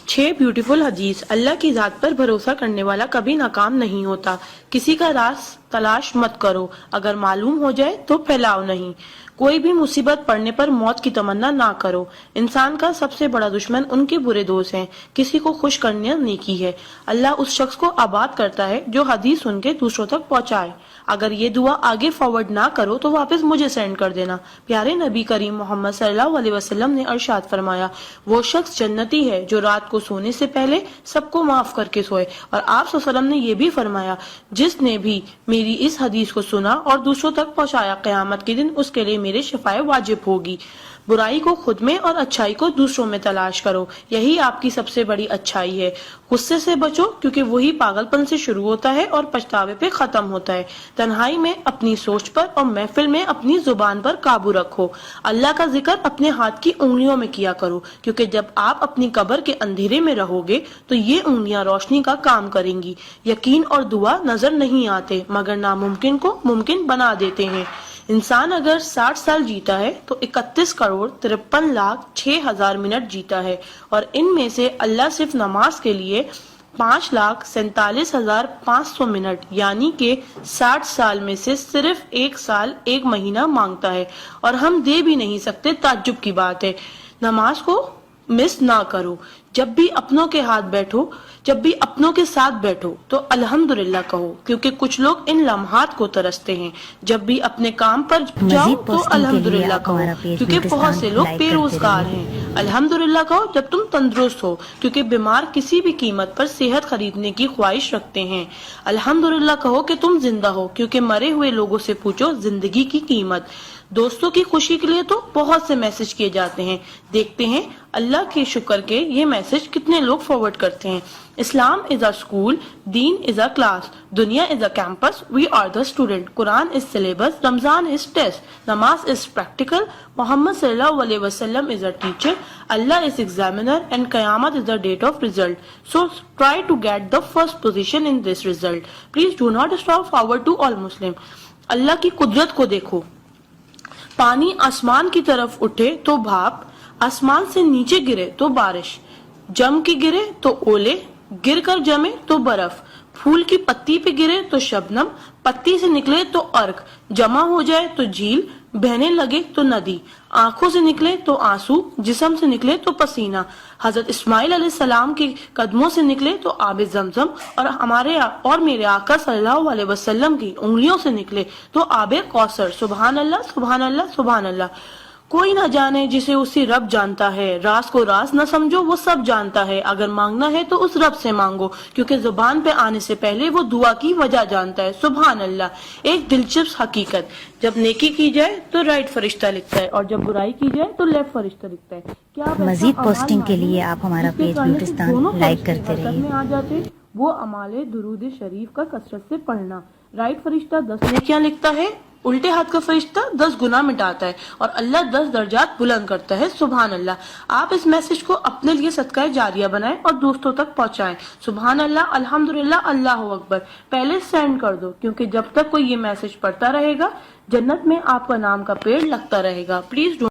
6 beautiful हदीस। अल्लाह की जात पर भरोसा करने वाला कभी नाकाम नहीं होता। किसी का राज तलाश मत करो, अगर मालूम हो जाए तो फैलाओ नहीं। कोई भी मुसीबत पड़ने पर मौत की तमन्ना ना करो। इंसान का सबसे बड़ा दुश्मन उनके बुरे दोस्त हैं। किसी को खुश करना नेकी है। अल्लाह उस शख्स को आबाद करता है जो हदीस सुन के दूसरों तक पहुंचाए। अगर ये दुआ आगे फॉरवर्ड ना करो तो वापस मुझे सेंड कर देना। प्यारे नबी करीम मोहम्मद सल्लल्लाहु अलैहि वसल्लम ने इरशाद फरमाया, वो शख्स जन्नती है जो रात को सोने से पहले सबको माफ करके सोए। और आप सल्लल्लाहु अलैहि वसल्लम ने ये भी फरमाया, जिसने भी मेरी इस हदीस को सुना और दूसरों तक पहुंचाया, क़यामत के दिन उसके लिए मेरे शिफाए वाजिब होगी। बुराई को खुद में और अच्छाई को दूसरों में तलाश करो, यही आपकी सबसे बड़ी अच्छाई है। गुस्से से बचो क्योंकि वही पागलपन से शुरू होता है और पछतावे पे खत्म होता है। तन्हाई में अपनी सोच पर और महफिल में अपनी जुबान पर काबू रखो। अल्लाह का जिक्र अपने हाथ की उंगलियों में किया करो, क्योंकि जब आप अपनी कब्र के अंधेरे में रहोगे तो ये उंगलियां रोशनी का काम करेंगी। यकीन और दुआ नजर नहीं आते मगर नामुमकिन को मुमकिन बना देते हैं। इंसान अगर 60 साल जीता है तो 31,53,06,000 मिनट जीता है, और इनमें से अल्लाह सिर्फ नमाज के लिए 5,47,500 मिनट यानी कि 60 साल में से सिर्फ 1 साल 1 महीना मांगता है, और हम दे भी नहीं सकते। ताज्जुब की बात है। नमाज को मिस ना करो। जब भी अपनों के साथ बैठो तो अल्हम्दुलिल्लाह कहो, क्योंकि कुछ लोग इन लम्हात को तरसते हैं। जब भी अपने काम पर जाओ तो अल्हम्दुलिल्लाह कहो, क्योंकि बहुत से लोग बेरोजगार हैं। अल्हम्दुलिल्लाह कहो जब तुम तंदुरुस्त हो, क्योंकि बीमार किसी भी कीमत पर सेहत खरीदने की ख्वाहिश रखते हैं। अल्हम्दुलिल्लाह कहो कि तुम जिंदा हो, क्योंकि मरे हुए लोगों से पूछो जिंदगी की कीमत। दोस्तों की खुशी के लिए तो बहुत से मैसेज किए जाते हैं, देखते हैं अल्लाह के शुक्र के ये मैसेज कितने लोग फॉरवर्ड करते हैं। इस्लाम इज अ स्कूल, दीन इज अ क्लास, दुनिया is a campus, we are the student, Quran is syllabus, Ramzan is test, namaz is practical, Muhammad सल्लल्लाहु अलैहि वसल्लम is a teacher, Allah is examiner and कयामत is the date of result. So try to get the first position in this result. Please do not stop forward to all Muslim. Allah की कुदरत को देखो। पानी आसमान की तरफ उठे तो भाप, आसमान से नीचे गिरे तो बारिश, जम के गिरे तो ओले, गिर कर जमे तो बर्फ, फूल की पत्ती पे गिरे तो शबनम, पत्ती से निकले तो अर्क, जमा हो जाए तो झील, बहने लगे तो नदी, आंखों से निकले तो आंसू, जिस्म से निकले तो पसीना, हजरत इस्माइल अलैहिस्सलाम के कदमों से निकले तो आबे जमजम, और मेरे आका सल्लल्लाहु अलैहि वसल्लम की उंगलियों से निकले तो आबे कौसर। सुभान अल्लाह, सुभान अल्लाह, सुभान अल्लाह। कोई ना जाने जिसे उसी रब जानता है। राज को राज न समझो, वो सब जानता है। अगर मांगना है तो उस रब से मांगो, क्योंकि जुबान पे आने से पहले वो दुआ की वजह जानता है। सुभान अल्लाह। एक दिलचस्प हकीकत, जब नेकी की जाए तो राइट फरिश्ता लिखता है, और जब बुराई की जाए तो लेफ्ट फरिश्ता लिखता है। क्या मजीद पोस्टिंग के लिए आप हमारा पेज ब्यूटिस्तान लाइक करते रहिए। आ जाते वो अमाले दुरूद शरीफ का कसरत से पढ़ना। राइट फरिश्ता 10 नेकियां लिखता है, उल्टे हाथ का फरिश्ता 10 गुनाह मिटाता है, और अल्लाह 10 दर्जात बुलंद करता है। सुभान अल्लाह। आप इस मैसेज को अपने लिए सदका जारिया बनाएं और दोस्तों तक पहुंचाएं। सुभान अल्लाह, अल्हम्दुलिल्लाह, अल्लाह अकबर पहले सेंड कर दो, क्योंकि जब तक कोई ये मैसेज पढ़ता रहेगा जन्नत में आपका नाम का पेड़ लगता रहेगा। प्लीज